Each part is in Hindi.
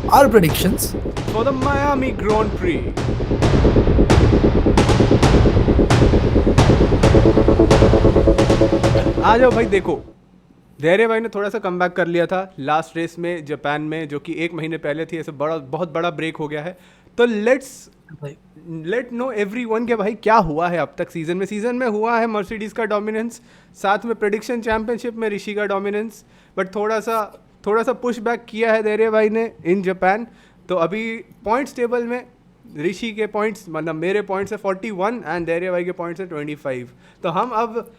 Our predictions. for the Miami Grand Prix. आ जाओ भाई, देखो धैर्य भाई ने थोड़ा सा कमबैक कर लिया था लास्ट रेस में जापान में, जो कि एक महीने पहले थी। ऐसे बड़ा बहुत बड़ा ब्रेक हो गया है। तो भाई लेट नो एवरी वन के भाई क्या हुआ है अब तक सीजन में हुआ है मर्सिडीज का डोमिनेंस, साथ में प्रिडिक्शन चैंपियनशिप में ऋषि का डोमिनेंस, बट थोड़ा सा पुश बैक किया है धैर्य भाई ने इन जापान। तो अभी पॉइंट्स टेबल में ऋषि के पॉइंट्स, मतलब मेरे पॉइंट्स है 41 एंड धैर्य भाई के पॉइंट्स है 25। तो हम अब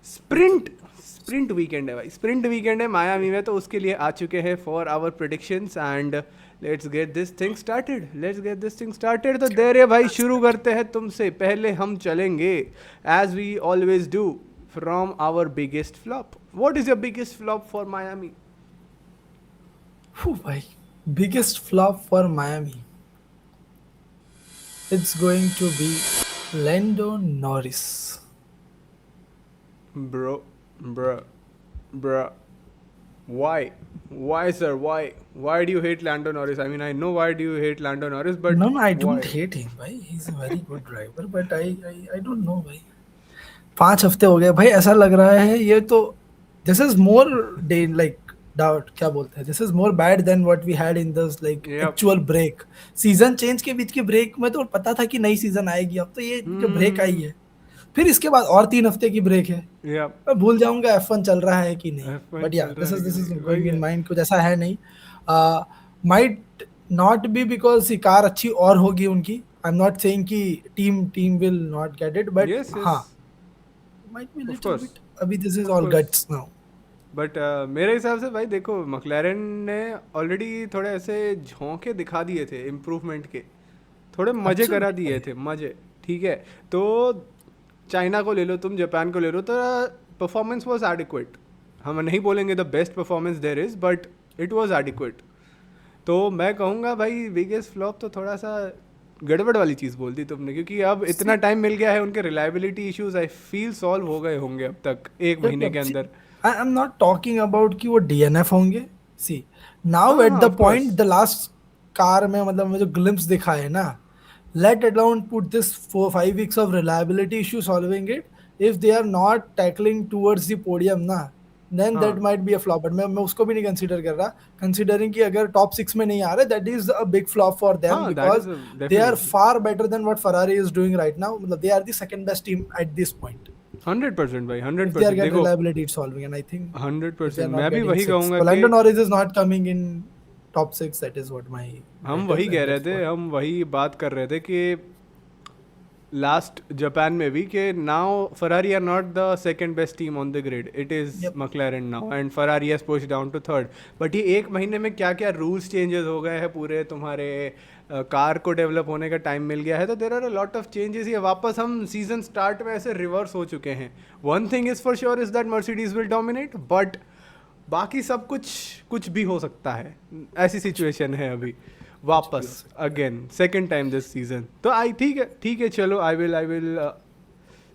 स्प्रिंट स्प्रिंट वीकेंड है भाई, स्प्रिंट वीकेंड है मायामी में, तो उसके लिए आ चुके हैं for our predictions and let's get this thing started. तो धैर्य भाई शुरू करते हैं तुमसे। पहले हम चलेंगे as we always do from our biggest flop. What is your biggest flop for Miami? भाई biggest flop for Miami. It's going to be Lando Norris. Bro, bruh, bruh. Why? Why, sir? Why? Why do you hate Lando Norris? I mean, I know why do you hate Lando Norris, but No, I don't why? hate him, भाई. He's a very good driver, but I don't know, भाई. 5 हफ्ते हो गए भाई, ऐसा लग रहा है ये तो this is more day like doubt क्या बोलते हैं, this is more bad than what we had in this like Yep. Actual break. Season change के बीच के ब्रेक में तो पता था कि नई सीजन आएगी, अब तो ये जो ब्रेक आई Hmm. है फिर इसके बाद और 3 हफ्ते की ब्रेक है. Yep. मैं भूल जाऊंगा F1 चल रहा है कि नहीं. F1 बट या चल रहा दिस है इज कि दिस इज नहीं? वही गोइंग इन है। माइंड, कुछ ऐसा है नहीं. Might not be because car अच्छी और होगी उनकी. आई एम नॉट सेइंग कि team will not get it, but Yes, हाँ, yes. might be Of little course. bit. अभी this is Of all course. guts now. But मेरे हिसाब से भाई देखो, मकलैरन ने ऑलरेडी थोड़े ऐसे झोंके दिखा दिए थे इम्प्रूवमेंट के, थोड़े मज़े करा Absolutely दिए भाई. थे मज़े। ठीक है, तो चाइना को ले लो, तुम जापान को ले लो, तो परफॉर्मेंस वॉज एडिक्वेट। हम नहीं बोलेंगे the best performance there is, but it was adequate. तो मैं कहूँगा भाई बिगेस्ट फ्लॉप तो थोड़ा सा गड़बड़ वाली चीज़ बोल दी तुमने, क्योंकि अब इतना See, टाइम मिल गया है, उनके reliability issues I feel solve हो गए होंगे अब तक एक yep, महीने yep. के See, अंदर। I'm not talking about कि वो DNF होंगे. See, now हाँ at हाँ, the of point course. the last car में मतलब में जो glimpse दिखा है ना, let alone put this 4-5 weeks of reliability issue solving it. If they are not tackling towards the podium ना, then that हाँ might be a flop. But मैं उसको भी नहीं consider कर रहा. Considering कि अगर top 6 में नहीं आ रहे, that is a big flop for them हाँ, that because is they are definitely far better than what Ferrari is doing right now. मतलब they are the second best team at this point. 100% भाई, hundred If they are percent get देखो। reliability it's solving, and I think hundred if they are percent not मैं भी getting वही six, कहूँगा so कि Lando Norris is not coming in top 6. That is what my हम bet वही is कह at रहे this थे, point. हम वही बात कर रहे थे कि लास्ट जापान में भी कि now Ferrari are not the second best team on the grid, it is Yep. McLaren now and Ferrari has push down to third. But ये एक महीने में क्या क्या रूल्स चेंजेस हो गए हैं पूरे, तुम्हारे कार को डेवलप होने का टाइम मिल गया है, तो there are a lot of changes. ये वापस हम सीजन स्टार्ट में ऐसे रिवर्स हो चुके हैं। One thing is for sure is that Mercedes will dominate, but बाकी सब कुछ कुछ भी हो सकता है। ऐसी सिचुएशन है अभी कुछ भी वापस हो सकता है. Again second time this season. तो ठीक है चलो, I will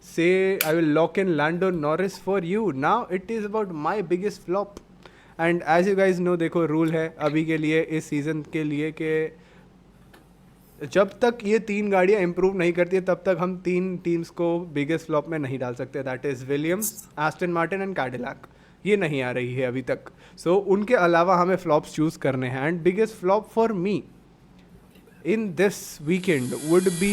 say I will lock in Lando Norris for you. Now it is about my biggest flop and as you guys know, देखो रूल है अभी के लिए इस सीज़न के लिए कि जब तक ये तीन गाड़ियाँ इंप्रूव नहीं करती है तब तक हम तीन टीम्स को बिगेस्ट फ्लॉप में नहीं डाल सकते। That is Williams, Aston Martin and Cadillac. ये नहीं आ रही है अभी तक। सो उनके अलावा हमें फ्लॉप्स चूज़ करने हैं and biggest flop for me in this weekend would be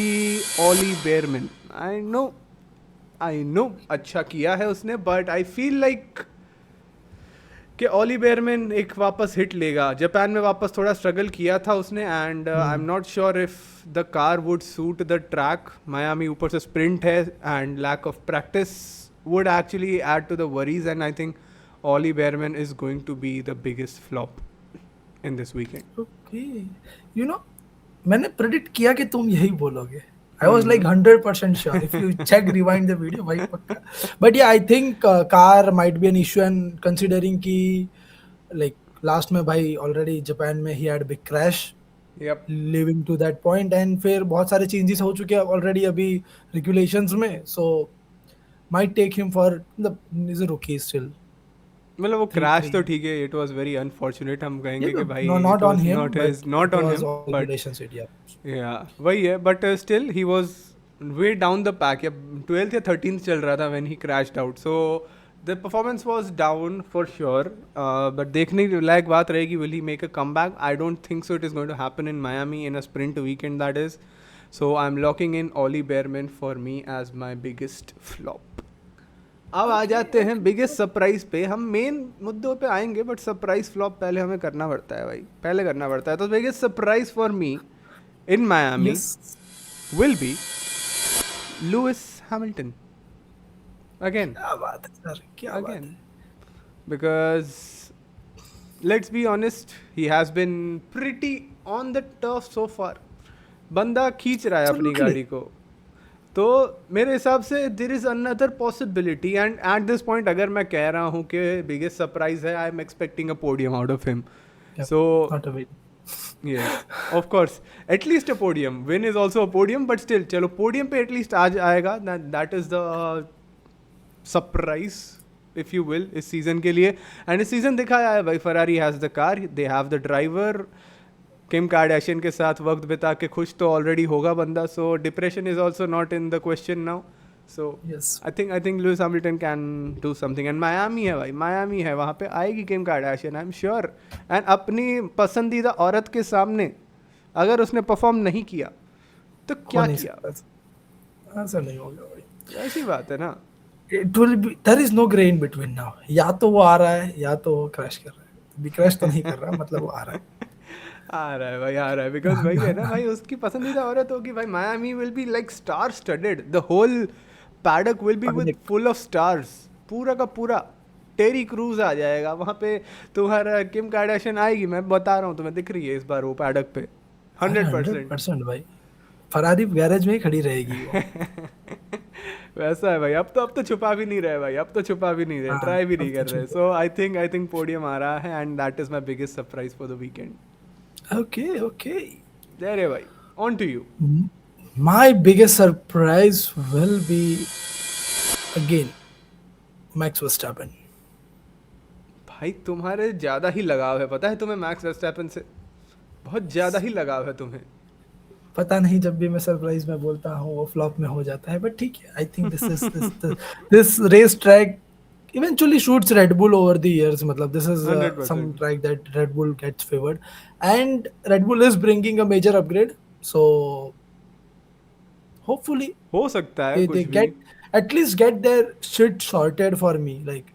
Ollie Behrman. I know अच्छा किया है उसने, but I feel like कि ओली बेयरमैन एक वापस हिट लेगा। जापान में वापस थोड़ा स्ट्रगल किया था उसने and I am not sure if the car would suit the track. Miami ऊपर से स्प्रिंट है and lack of practice would actually add to the worries, and I think Ollie Behrman is going to be the biggest flop in this weekend. Okay. You know, मैंने प्रेडिक्ट किया कि तुम यही बोलोगे. I was like 100% sure. If you check rewind the video, भाई पक्का. But yeah, I think car might be an issue, and considering कि like last में भाई already Japan में he had a big crash Yep. leading to that point, and फिर बहुत सारे changes हो चुके हैं already अभी regulations में, so might take him for the he's a rookie still. मतलब वो 3 क्रैश 3 तो ठीक है, इट वाज वेरी अनफॉर्चुनेट, हम कहेंगे कि भाई No, it not on was him, not but his, not it on was him, all but relations with, yeah. या वही है, but still he was way down the pack, या 12th या 13th चल रहा था when he crashed out, so the performance was down for sure, but देखने लायक बात रहेगी, will he make a comeback? I don't think so, it is going to happen in Miami in a sprint weekend that is, so I am locking in Ollie Bearman for me as my biggest flop. अब आ जाते हैं बिगेस्ट सरप्राइज पे, हम मेन मुद्दों पे आएंगे बट सरप्राइज फ्लॉप पहले हमें करना पड़ता है भाई, पहले करना पड़ता है। तो biggest surprise for me in Miami Yes. will be Lewis Hamilton again, क्या बात है सर, क्या बात again, है. because let's be honest, he has been pretty on the turf so far. बंदा खींच रहा है अपनी Absolutely. गाड़ी को, तो मेरे हिसाब से there is another possibility, and at this point अगर मैं कह रहा हूँ कि बिगेस्ट सरप्राइज है, I am expecting a podium out of him, Yeah, so not a bit. yes, of course, at least a podium win is also a podium, but still चलो podium पे at least आज आएगा, that is the surprise if you will इस सीजन के लिए। एंड इस सीजन दिखाया है भाई, Ferrari has the car, they have the driver, Kim Kardashian के साथ वक्त बिता के खुश तो ऑलरेडी होगा बंदा, सो depression is also not in the question now, so Yes. I think Lewis Hamilton can do something, and Miami है भाई, मायामी है, वहाँ पे आएगी Kim Kardashian, I am sure, and अपनी पसंदीदा औरत के सामने अगर उसने परफॉर्म नहीं किया तो क्या हो नहीं किया, सकता, ऐसा नहीं होगा भाई. ऐसी बात है ना। It will be, there is no gray in between now. या तो वो आ रहा है या तो वो क्रैश कर रहा है. अभी क्रैश तो नहीं कर रहा, मतलब वो आ रहा है. आ रहा है भाई, आ रहा है, बिकॉज वही है ना भाई, उसकी पसंदीदा औरत होगी भाई, Miami will be like star studded, the whole paddock will be with full of stars, पूरा का पूरा टेरी क्रूज आ जाएगा वहाँ पे, तुम्हारा किम कार्दाशियन आएगी, मैं बता रहा हूँ तुम्हें, दिख रही है इस बार वो पैडक पे 100%। 100% भाई. फरारी गैरेज में ही खड़ी रहेगी वो. वैसा है भाई, अब तो छुपा भी नहीं रहे भाई, अब तो छुपा भी नहीं रहे, हाँ, ट्राई भी अब नहीं तो कर रहे, छुपा. सो आई थिंक पोडियम आ रहा है, and that is my biggest surprise for the weekend. Okay, okay. There है भाई, on to you. My biggest surprise will be again Max Verstappen. भाई तुम्हारे ज़्यादा ही लगाव है, पता है तुम्हें मैक्स वर्स्टैपन से, बहुत ज़्यादा ही लगाव है तुम्हें। पता नहीं, जब भी मैं सरप्राइज में बोलता हूँ वो फ्लॉप में हो जाता है, बट ठीक है. I think this race track eventually shoots Red Bull over the years. मतलब this is some 100%। track that Red Bull gets favored, and Red Bull is bringing a major upgrade. So hopefully हो सकता है they कुछ भी। get at least get their shit sorted for me. Like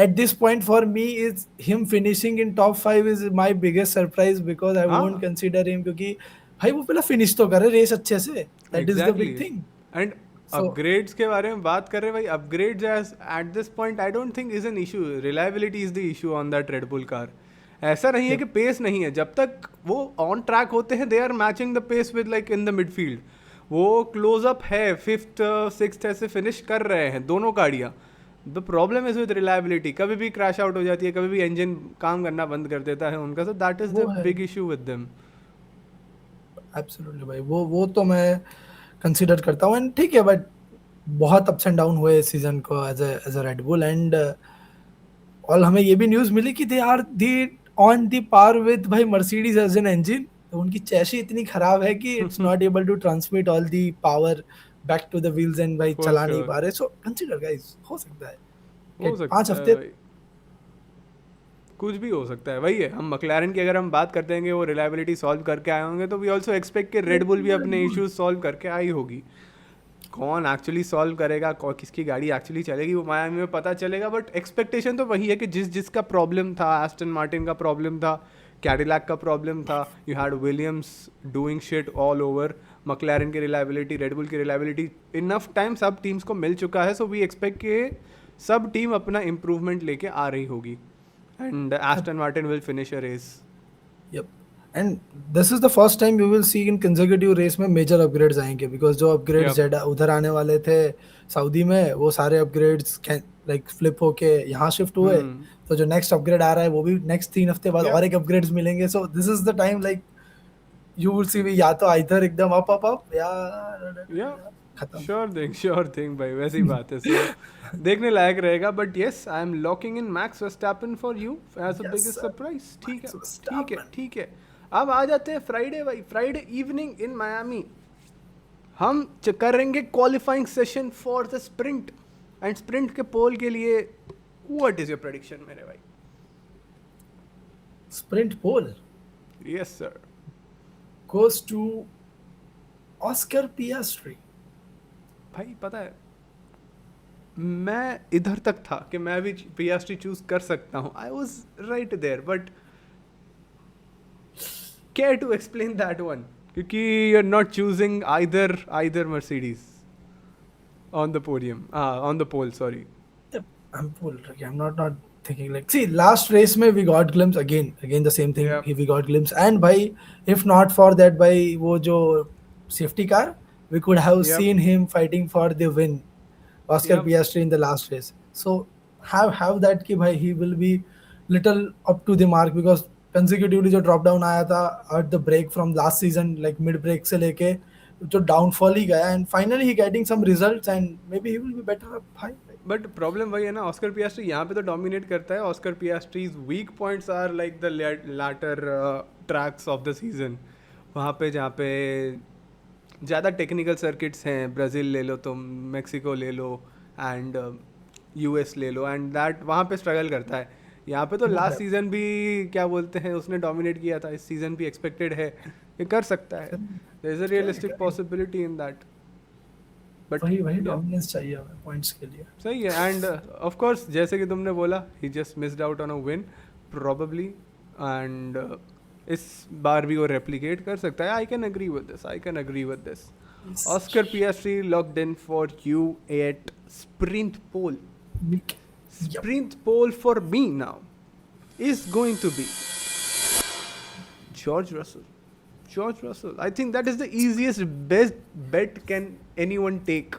at this point for me is him finishing in top 5 is my biggest surprise, because I won't हाँ consider him, क्योंकि भाई वो पहला फिनिश तो करे रेस अच्छे से. That is the big exactly, thing. And So upgrades के बारे में बात कर रहे हैं भाई, upgrades at this point I don't think is an issue, reliability is the issue on that red bull car. ऐसा नहीं है Yep. कि पेस नहीं है, जब तक वो ऑन ट्रैक होते हैं they are matching the pace with like in the midfield, वो क्लोज अप है, फिफ्थ सिक्स्थ ऐसे फिनिश कर रहे हैं दोनों गाड़ियाँ। The problem is with reliability, कभी भी क्रैश आउट हो जाती है, कभी भी इंजन काम करना बंद कर देता है उनका, सो दैट इज वो द है. Big issue with them. Absolutely भाई, वो तो मैं कंसीडर करता हूँ. एंड ठीक है, बट बहुत अप्स एंड डाउन हुए इस सीजन को as a Red Bull. And और हमें ये भी न्यूज़ मिली कि they are the on the par with भाई मर्सिडीज एज एन इंजन. तो उनकी चैसी इतनी खराब है कि it's not able to transmit all the power back to the wheels, and भाई For चला नहीं sure. पा रहे. सो कंसीडर गाइस, हो सकता है हो कि सकता 5 है हफ्ते. भाई, कुछ भी हो सकता है, वही है, हम मैक्लारेन की अगर हम बात करते हैं कि वो रिलायबिलिटी सॉल्व करके आए होंगे, तो वी ऑल्सो एक्सपेक्ट कि रेड बुल भी अपने इश्यूज सॉल्व करके आई होगी। कौन एक्चुअली सॉल्व करेगा, किसकी गाड़ी एक्चुअली चलेगी, वो मायामी में पता चलेगा, बट एक्सपेक्टेशन तो वही है कि जिसका प्रॉब्लम था, एस्टन मार्टिन का प्रॉब्लम था, कैडिलैक का प्रॉब्लम था, you had Williams doing shit all over, McLaren की रिलायबिलिटी, रेड बुल की रिलायबिलिटी, इनफ टाइम सब टीम्स को मिल चुका है, सो वी एक्सपेक्ट कि सब टीम अपना इम्प्रूवमेंट लेके आ रही होगी, and Aston Martin will finish a race. Yep. And this is the first time you will see in consecutive race में major upgrades आएंगे, because जो upgrades Yep. उधर आने वाले थे सऊदी में, वो सारे upgrades like flip होके यहाँ shift हुए. तो जो next upgrade आ रहा है वो भी next 3 हफ्ते बाद Yep. और एक upgrades मिलेंगे. So this is the time like you will see, या तो either एकदम up या Yeah. खत्म। श्योर थिंग भाई, वैसी बात है। सो देखने लायक रहेगा, but yes I am locking in Max Verstappen for you as a yes biggest sir, surprise. ठीक है मैक्स ठीक है वर्स्टैपन। ठीक है। अब आ जाते हैं फ्राइडे भाई, फ्राइडे इवनिंग इन मायामी हम करेंगे qualifying session for the sprint, and sprint के पोल के लिए व्हाट इज योर प्रेडिक्शन मेरे भाई? Sprint pole yes sir. goes to Oscar Piastri. भाई पता है, मैं इधर तक था कि मैं भी पीएसटी चूज कर सकता हूँ, I was right there, but care to explain that one, क्योंकि you are not choosing either Mercedes on the podium, on the pole, sorry. Yep, I'm full. Like, I'm not thinking like. See, last race में we got glimpse again the same thing. Yep. We got glimpse, and by if not for that, by वो जो safety car, we could have Yep. seen him fighting for the win, Oscar Yep. Piastri in the last race. So have that कि भाई he will be little up to the mark because consecutively जो drop down आया था at the break from last season, like mid break से लेके जो downfall ही गया, and finally he getting some results and maybe he will be better up high. But problem वही है ना, ऑस्कर पियास्ट्री यहाँ पे तो डोमिनेट करता है। Oscar Piastri's weak points are like the latter tracks of the season, वहाँ पे जहाँ पे ज़्यादा टेक्निकल सर्किट्स हैं, ब्राज़ील ले लो तुम, मेक्सिको ले लो, एंड यूएस ले लो, एंड दैट वहाँ पे स्ट्रगल करता है। यहाँ पे तो लास्ट सीजन भी क्या बोलते हैं उसने डोमिनेट किया था, इस सीजन भी एक्सपेक्टेड है ये कर सकता है, there is a realistic possibility in that. But वही डोमिनेंस चाहिए हमें पॉइंट्स के लिए। सही है, एंड ऑफ कोर्स जैसे कि तुमने बोला he just missed out on a win probably, and इस बार भी वो रेप्लिकेट कर सकता है। I can agree with this, I can agree with this. Oscar Piastri locked in for you at sprint pole. Sprint pole for me now is going to be George Russell. George Russell. I think that is the easiest, best bet can anyone take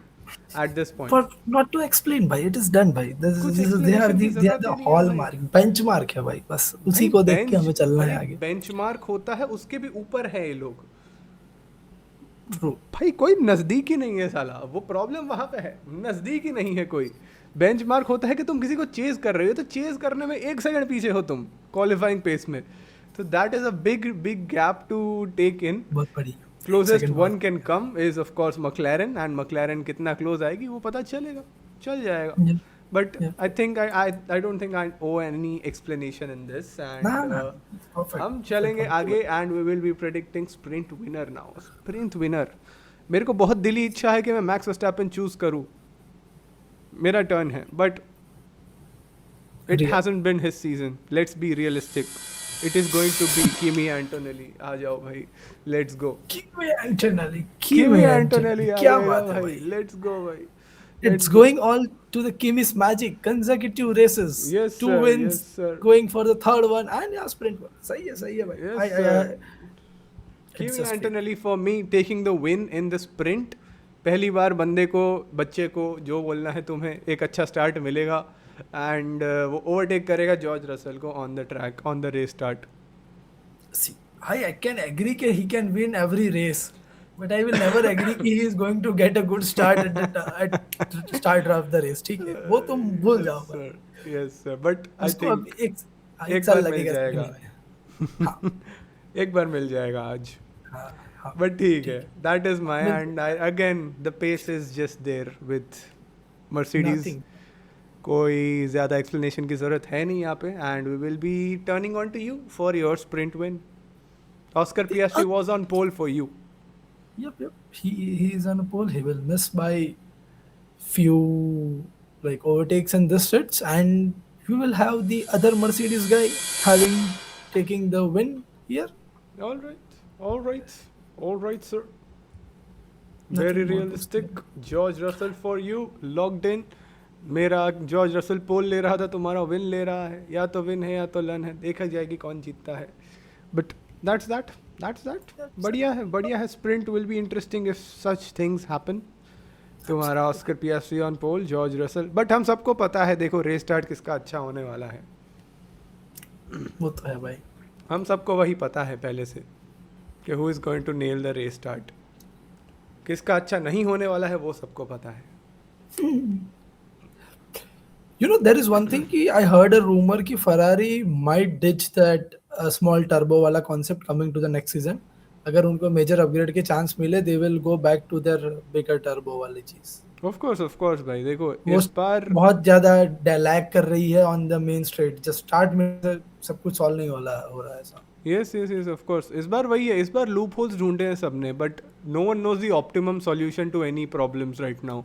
at this point. For not to explain भाई, it is done भाई. कुछ They are explanation की they are जरूरत the ही नहीं है hallmark, benchmark है भाई, बस उसी को देख के हमें चलना है आगे. बेंचमार्क होता है, उसके भी ऊपर है ये लोग। True. भाई कोई नजदीक ही नहीं है साला, वो प्रॉब्लम वहां पे है, नजदीक ही नहीं है कोई। बेंचमार्क होता है कि तुम किसी को चेज कर रहे हो, तो चेज करने में 1 सेकंड पीछे हो तुम क्वालिफाइंग पेस में, तो that is a big gap to take in. बहुत बड़ी। Closest one can come is of course McLaren, and McLaren कितना क्लोज आएगी वो पता चलेगा, चल जाएगा। But I think I don't think I owe any explanation in this, and हम चलेंगे आगे and we will be predicting sprint winner now. Sprint winner, मेरे को बहुत दिली इच्छा है कि मैं मैक्स वर्स्टैपन चूज करूं, मेरा टर्न है, but it hasn't been his season. Let's be realistic, it is going to be Kimi Antonelli. आ जाओ भाई, लेट्स गो किमी एंटोनेली, आ क्या जाएगा बात है भाई, भाई। लेट्स गो भाई। It's going all to the Kimi's magic. Consecutive races, Yes, 2 sir. wins, Yes, sir. going for the third one, and yeah, sprint one. सही है भाई. Yes, sir. It's Kimi just Antonelli for me taking the win in the sprint. पहली बार बंदे को, बच्चे को, जो बोलना है तुम्हें, एक अच्छा स्टार्ट मिलेगा, एंड वो ओवरटेक करेगा जॉर्ज रसल को on the track, on the race start. see, I can agree that he can win every race, but I will never agree कि he is going to get a good start at start of the race. ठीक है, वो तुम भूल जाओ भाई. यस सर, बट आई उसको अब थिंक एक एक साल बार मिल लगेगा जाएगा। सीखने में. एक बार मिल जाएगा आज, हाँ, बट ठीक है, that is my, and again the pace is just there with Mercedes. Nothing. कोई ज़्यादा एक्सप्लेनेशन की ज़रूरत है नहीं यहाँ पे, and we will be turning on to you for your sprint win. Oscar Piastri was on pole for you. Yep. He is on a pole. He will miss by few like overtakes in this stretch, and we will have the other Mercedes guy taking the win here. All right, sir. Nothing Very more to realistic. George Russell for you, locked in. मेरा जॉर्ज रसल पोल ले रहा था, तुम्हारा विन ले रहा है, या तो विन है या तो लन है, देखा जाएगी कौन जीतता है। But that's that. बढ़िया है। Sprint will be interesting if such things happen. तुम्हारा Oscar Piastri on pole, George Russell, but हम सबको पता है, देखो रेस स्टार्ट किसका अच्छा होने वाला है, वो तो है भाई. हम सबको वही पता है पहले से कि who is going to nail the race start. किसका अच्छा नहीं होने वाला है वो सबको पता है. You know, there is one thing कि I heard a rumor कि Ferrari might ditch that small turbo वाला concept coming to the next season. अगर उनको मेजर अपग्रेड के चांस मिले they will go back to their bigger turbo वाली चीज. ऑफ कोर्स भाई, देखो वो इस बार. बहुत ज्यादा लैग कर रही है on the main straight. Just start में से सब कुछ सॉल्व नहीं हो रहा है ऐसा. यस ऑफ कोर्स, इस बार वही है, इस बार लूप होल्स ढूंढे हैं सबने, but no one knows the optimum solution to any problems right now.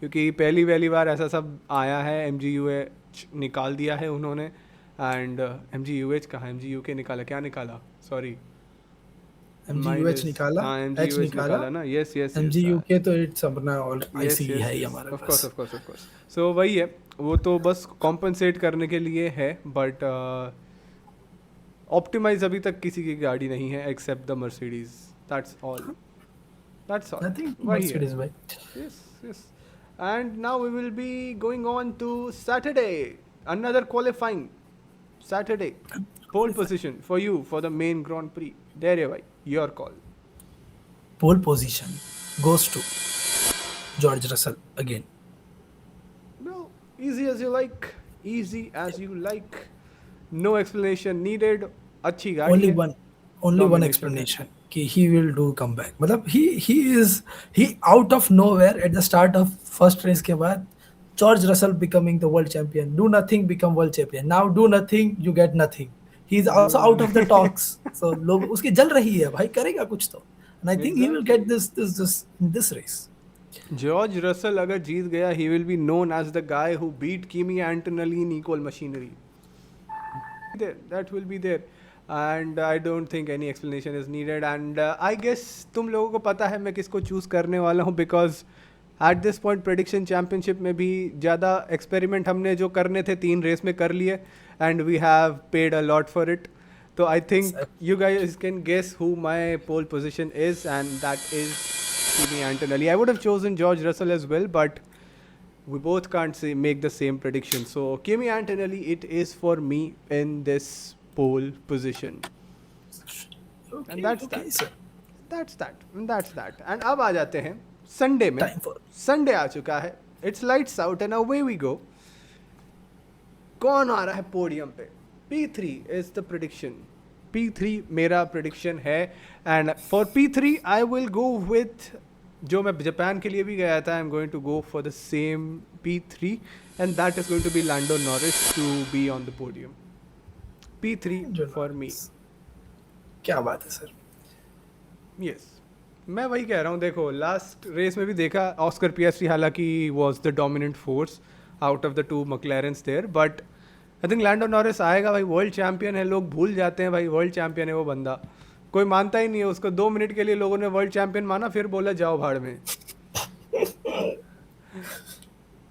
क्योंकि पहली बार ऐसा सब आया है, एम जी यू एच निकाल दिया है उन्होंने. And M G U H कहाँ, एम जी यू के निकाला, क्या निकाला, सॉरी MGUH निकाला, हाँ M G H U H निकाला. निकाला ना. यस यस MGUK तो इट्स अपना ऑल यस आईसी यस है ही यस हमारे ऑफ पास. कोर्स. सो वही है, वो तो बस कॉम्पनसेट करने के लिए है, बट ऑप्टिमाइज अभी तक किसी की गाड़ी नहीं है except the Mercedes. That's all. Nothing वही है. मर्सिडीज भाई. Yes. And now we will be going on to Saturday. Another qualifying Saturday. Pole position for you for the main Grand Prix. There you are. Your call. Pole position goes to George Russell again. No, easy as you like. Easy as you like. No explanation needed. अच्छी गाड़ी Only है. one, only one Domination explanation कि he will do comeback. मतलब he out of nowhere at the start of first race के बाद George Russell becoming the world champion. Do nothing, become world champion. Now do nothing, you get nothing. He is also out of the talks. So लोग उसकी जल रही है भाई, करेगा कुछ तो. And I think he will get this race. George Russell अगर जीत गया, he will be known as the guy who beat Kimi Antonelli in equal machinery. That will be there. And I don't think any explanation is needed. And I guess तुम लोगों को पता है मैं किसको चूज करने वाला हूँ, because at this point prediction championship में भी ज़्यादा experiment हमने जो करने थे 3 रेस में कर लिए, and we have paid a lot for it. So I think you guys can guess who my pole position is, and that is Kimi Antonelli. I would have chosen George Russell as well, but we both can't make the same prediction. So Kimi Antonelli, it is for me in this pole position. Okay, And that's okay, that. sir. That's that. And अब आ जाते हैं संडे में. Time for संडे आ चुका है. It's lights out and away we go. कौन आ रहा है पोडियम पे? P3 is the prediction. P3 मेरा prediction है, and for P3 I will go with जो मैं जापान के लिए भी गया था. I'm going to go for the same P3, and that is going to be Lando Norris to be on the podium. P3 for me. क्या बात है सर. Yes. मैं वही कह रहा हूँ. देखो लास्ट रेस में भी देखा, ऑस्कर पियास्ट्री हालांकि was the dominant force out of the 2 McLarens there, but I think Lando Norris आएगा भाई. वर्ल्ड चैंपियन है, लोग भूल जाते हैं भाई वर्ल्ड चैंपियन है वो बंदा. कोई मानता ही नहीं है उसको. 2 मिनट के लिए लोगों ने वर्ल्ड चैंपियन माना, फिर बोला जाओ भाड़ में.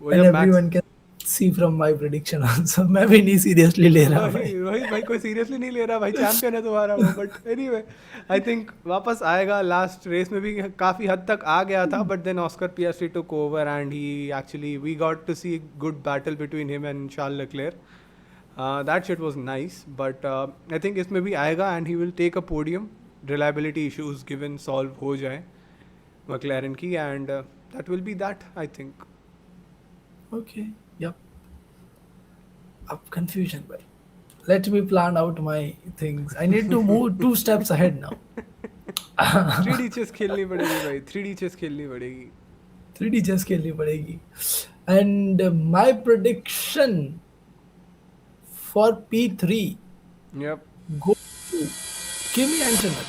वो And जब everyone can see from my prediction also. मैं भी नहीं सीरियसली ले रहा भाई. वही भाई कोई सीरियसली नहीं ले रहा भाई. चैंपियन है तुम्हारा वो. बट एनीवे आई थिंक वापस आएगा. लास्ट रेस में भी काफ़ी हद तक आ गया था, but then Oscar Piastri took over and he actually we got to see good battle between him and Charles Leclerc. That shit was nice, but I think इसमें भी आएगा and he will take a podium. Reliability issues given solve हो जाए McLaren की, and that will be that I think. Okay, yep. Up confusion भाई. Let me plan out my things. I need to move 2 steps ahead now. 3D chess खेलनी पड़ेगी भाई. 3D chess खेलनी पड़ेगी. 3D chess खेलनी पड़ेगी. And my prediction for P3 Yep. go to Kimi Antonelli.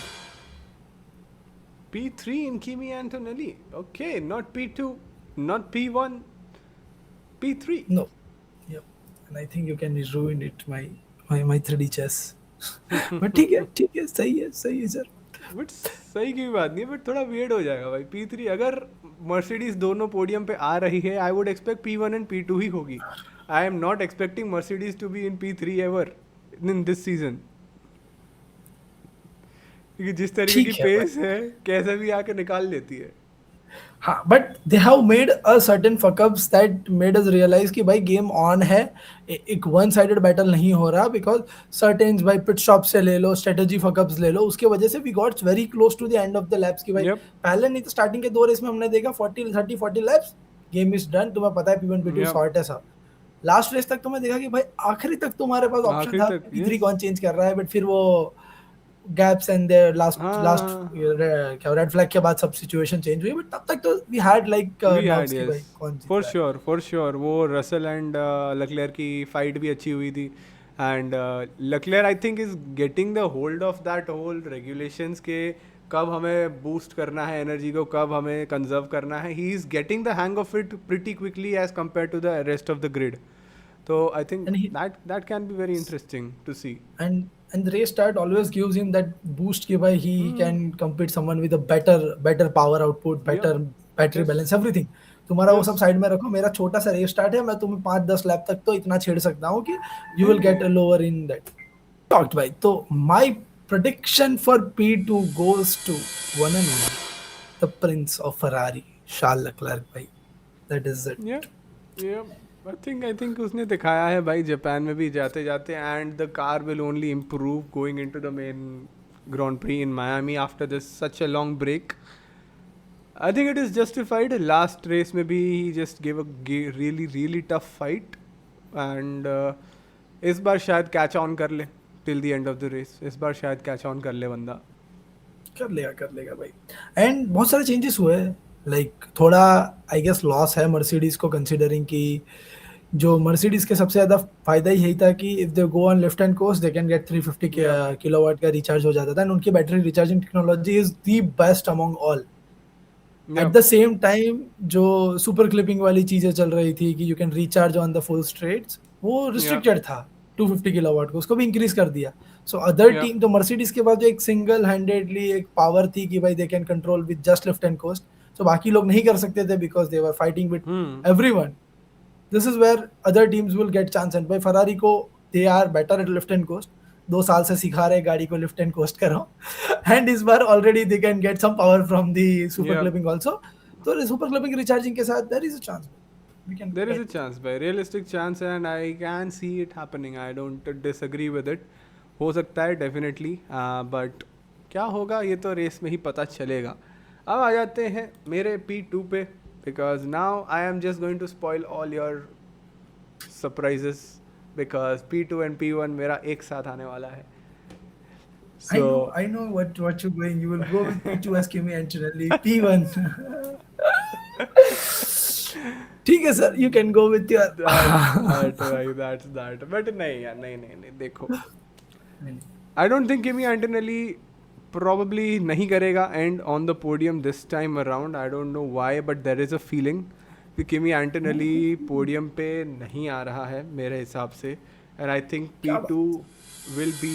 P3 in Kimi Antonelli. Okay, not P2, not P1, P3. No. Yep. And I think you can ruin it, my 3D chess. but ठीक है, सही है सर. बट सही की बात नहीं है, बट थोड़ा weird हो जाएगा भाई. P3 अगर मर्सिडीज दोनों पोडियम पे आ रही है, I would expect P1 and P2 ही होगी. I am not expecting Mercedes to be in P3 ever in this season. क्योंकि जिस तरीके की ठीक है पेस है, कैसे भी आके निकाल लेती है. हाँ, but they have made a certain fuckups that made us realise कि भाई गेम ऑन है, एक वन साइडेड बैटल नहीं हो रहा, बिकॉज सर्टेन भाई पिट स्टॉप से ले लो, स्ट्रेटेजी फकअप्स ले लो, उसके वजह से we got very close to the end of the laps कि भाई Yep, पहले नहीं तो स्टार्टिंग के दो रेस में हमने देखा 40 लैप्स, गेम इज डन, तुम्हें पता है P1 P2 yep. शॉर्ट है सब। लास्ट रेस तक तो मैं देखा कि भाई आखिरी तक तुम्हारे पास ऑप्शन आखिर था तक P3 yes. कौन चेंज कर रहा है, बट फिर वो gaps and their last last हाँ, क्या रेड फ्लैग के बाद सब सिचुएशन चेंज हुई, बट तब तक तो we had like we had nerves की यस, भाई कौन जीत फॉर रहा है। Sure for sure. वो रसल एंड लक्लेयर की फाइट भी अच्छी हुई थी, and Leclerc I think is getting the hold of that whole regulations के कब हमें बूस्ट करना है एनर्जी को, कब हमें कंजर्व करना है। He is getting the hang of it pretty quickly as compare to the rest of the grid. तो I think And he that can be very interesting to see. and the race start always gives him that boost कि भाई he hmm, can compete someone with a better power output, या better battery yes balance, everything। तुम्हारा वो यस सब साइड में रखो, मेरा छोटा सा रेस स्टार्ट है, मैं तुम्हें 5-10 लैप तक तो इतना छेड़ सकता हूँ कि you will get lower in that talked भाई। तो my prediction for P2 goes to one and only the prince of Ferrari, Charles Leclerc भाई, that is it। या या आई थिंक उसने दिखाया है भाई जापान में भी जाते जाते, and the car will only improve going into the main Grand Prix in Miami after this such a long break. I think it is justified. Last race में भी he just give a really really tough fight, and इस बार शायद कैच ऑन कर ले till the end of the race. इस बार शायद कैच ऑन कर ले बंदा। कर लेगा भाई। एंड बहुत सारे चेंजेस हुए, लाइक थोड़ा आई गेस लॉस है मर्सिडीज को, कंसिडरिंग कि जो मर्सिडीज के सबसे ज्यादा फायदा ही यही था कि if they go on left hand course they can gate 350 या किलोवाट का रिचार्ज हो जाता था, एंड उनकी battery recharging technology is the best among all. At या द सेम टाइम जो सुपर क्लिपिंग वाली चीजें चल रही थी कि you can recharge on the full straights, वो या रिस्ट्रिक्टेड था 250 किलोवाट को, उसको भी इंक्रीज कर दिया। सो अदर या टीम तो मर्सिडीज के बाद जो एक सिंगल हैंडेडली एक पावर थी कि भाई they can control with just lift and coast, so बाकी लोग नहीं कर सकते थे because they were fighting with hmm everyone. This is where other teams will get chance, and भाई फरारी को they are better at lift and coast, 2 साल से सिखा रहे गाड़ी को लेफ्ट एंड कोस्ट करो एंड इस बार already they can get some power from the super या क्लिपिंग आल्सो। तो सुपर क्लिपिंग रिचार्जिंग के साथ there is a chance we can There is a get. chance, by realistic chance, and I can see it happening. I don't disagree with it. हो सकता है डेफिनेटली, बट क्या होगा ये तो रेस में ही पता चलेगा। अब आ जाते हैं मेरे P2 पे, because now I am just going to spoil all your surprises, because P2 and P1 मेरा एक साथ आने वाला है। सो I know what you're going, you will go with P2 as Kimi Antonelli, P1 ठीक है sir, you can go with your that but नहीं यार, नहीं नहीं नहीं, देखो I don't think Kimi Antonelli probably नहीं करेगा and on the podium this time around. I don't know why, but there is a feeling कि किमी एंटोनेली पोडियम पे नहीं आ रहा है मेरे हिसाब से, एंड आई थिंक क्या P2 will be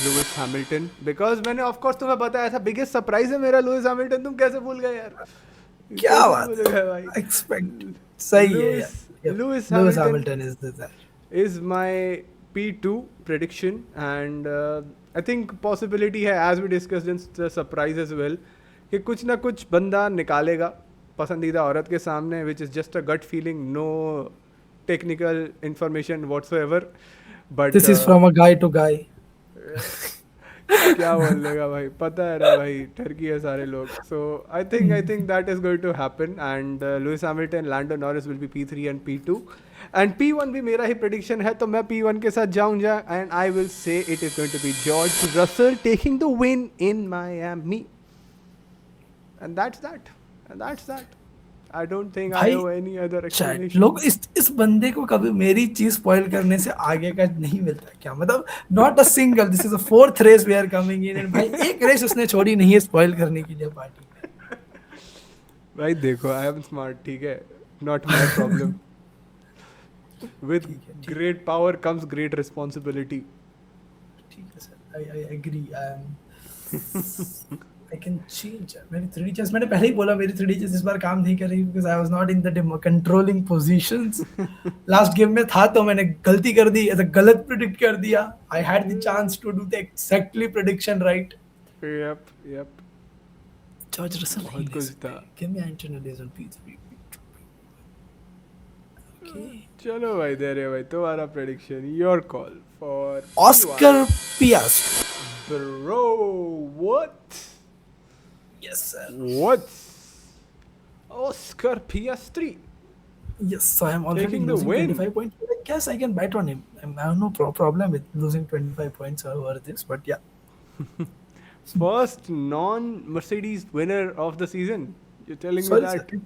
Lewis Hamilton, because मैंने ऑफ कोर्स तुम्हें बताया था बिगेस्ट सरप्राइज है मेरा लुइस हैमिल्टन। तुम कैसे भूल गए यार, क्या कैसे बात भूल गए भाई। है, एक्सपेक्ट सही है Lewis, यार, Lewis Lewis Hamilton Hamilton is that. is my P2 prediction, and I think possibility है, as we discussed in the surprise as well, कि कुछ ना कुछ बंदा निकालेगा पसंदीदा औरत के सामने, which is just a gut feeling, no technical information whatsoever, but this is from a guy to guy. क्या बोल देगा भाई, पता है ना भाई, ठरकी है सारे लोग। So I think that is going to happen, and Lewis Hamilton, Lando Norris will be P3 and P2, and P1 भी मेरा ही प्रेडिक्शन है, तो मैं P1 के साथ जाऊंगा, and I will say it is going to be George Russell taking the win in Miami, and that's that. I don't think I भाई have any other chat explanation. लोग इस बंदे को कभी मेरी चीज स्पॉइल करने से आगे का नहीं मिलता क्या, मतलब not a single, this is a fourth race we are coming in, and भाई एक रेस उसने छोड़ी नहीं है स्पॉइल करने के लिए पार्टी में। भाई देखो, आई एम स्मार्ट, ठीक है, नॉट माई प्रॉब्लम। विद ठीक है, ठीक great power comes great responsibility. ठीक है sir, I agree, I can change मेरी 3D चेस। मैंने पहले ही बोला मेरी 3D चेस इस बार काम नहीं कर रही because I was not in the controlling positions. Last game में था तो मैंने गलती कर दी, ऐसा गलत प्रिडिक्ट कर दिया। I had the chance to do the exactly prediction right. Yep, yep. George Russell नहीं बहुत ले कुछ सकते. था. Give me Antonio Gibson P3. Okay. चलो भाई, दे रहे भाई तुम्हारा prediction, your call for Oscar Piastri. Bro. What? Yes, sir. What? Oscar Piastri Yes, so I am already taking the losing win. 25 points. But I guess I can bet on him. I have no problem with losing 25 points over this, but yeah. First non-Mercedes winner of the season. You're telling me Sorry, that? sir.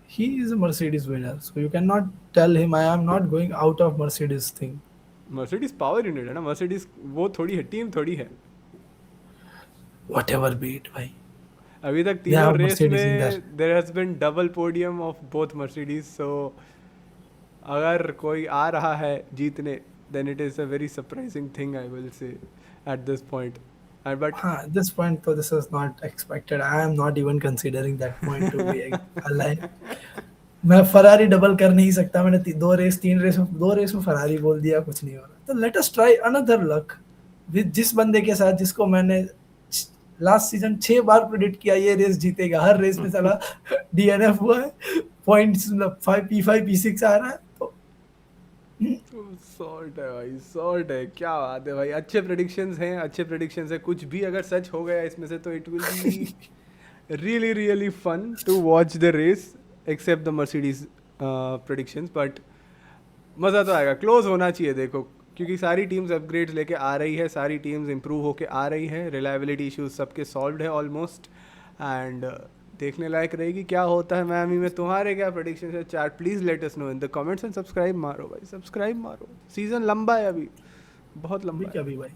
He is a Mercedes winner, so you cannot tell him I am not going out of Mercedes thing. Mercedes power unit है ना. Mercedes वो थोड़ी है, टीम थोड़ी है. Whatever be it, भाई. अभी तक They तीनों have race Mercedes in there. में there has been double podium of both Mercedes. So अगर कोई आ रहा है जीतने, then it is a very surprising thing, I will say, at this point. But At this point, though, this is not expected. I am not even considering that point to be alive. मैं फरारी डबल कर नहीं सकता. मैंने दो रेस में फरारी बोल दिया, कुछ नहीं हो रहा. तो let us try another luck with जिस बंदे के साथ जिसको मैंने लास्ट सीजन 6 बार प्रेडिक्ट किया ये रेस जीतेगा. हर रेस में साला डीएनएफ हुआ है. पॉइंट्स मतलब 5 P5 P6 आ रहा है. तो सॉर्ट है भाई, सॉर्ट है. क्या बात है भाई. अच्छे प्रेडिक्शंस हैं, अच्छे प्रेडिक्शंस है. कुछ भी अगर सच हो गया इसमें से तो it will be really really fun to watch the race except the Mercedes predictions. but मज़ा तो आएगा. क्लोज होना चाहिए देखो, क्योंकि सारी टीम्स अपग्रेड्स लेके आ रही है, सारी टीम्स इंप्रूव होके आ रही है. रिलायबिलिटी इश्यूज सबके सॉल्व है ऑलमोस्ट. एंड देखने लायक रहेगी क्या होता है मियामी में. तुम्हारे क्या प्रेडिक्शन है chat? Please let us know in the comments. And subscribe मारो भाई, सब्सक्राइब मारो. सीज़न लंबा है अभी, बहुत लंबा है. क्या भी भाई.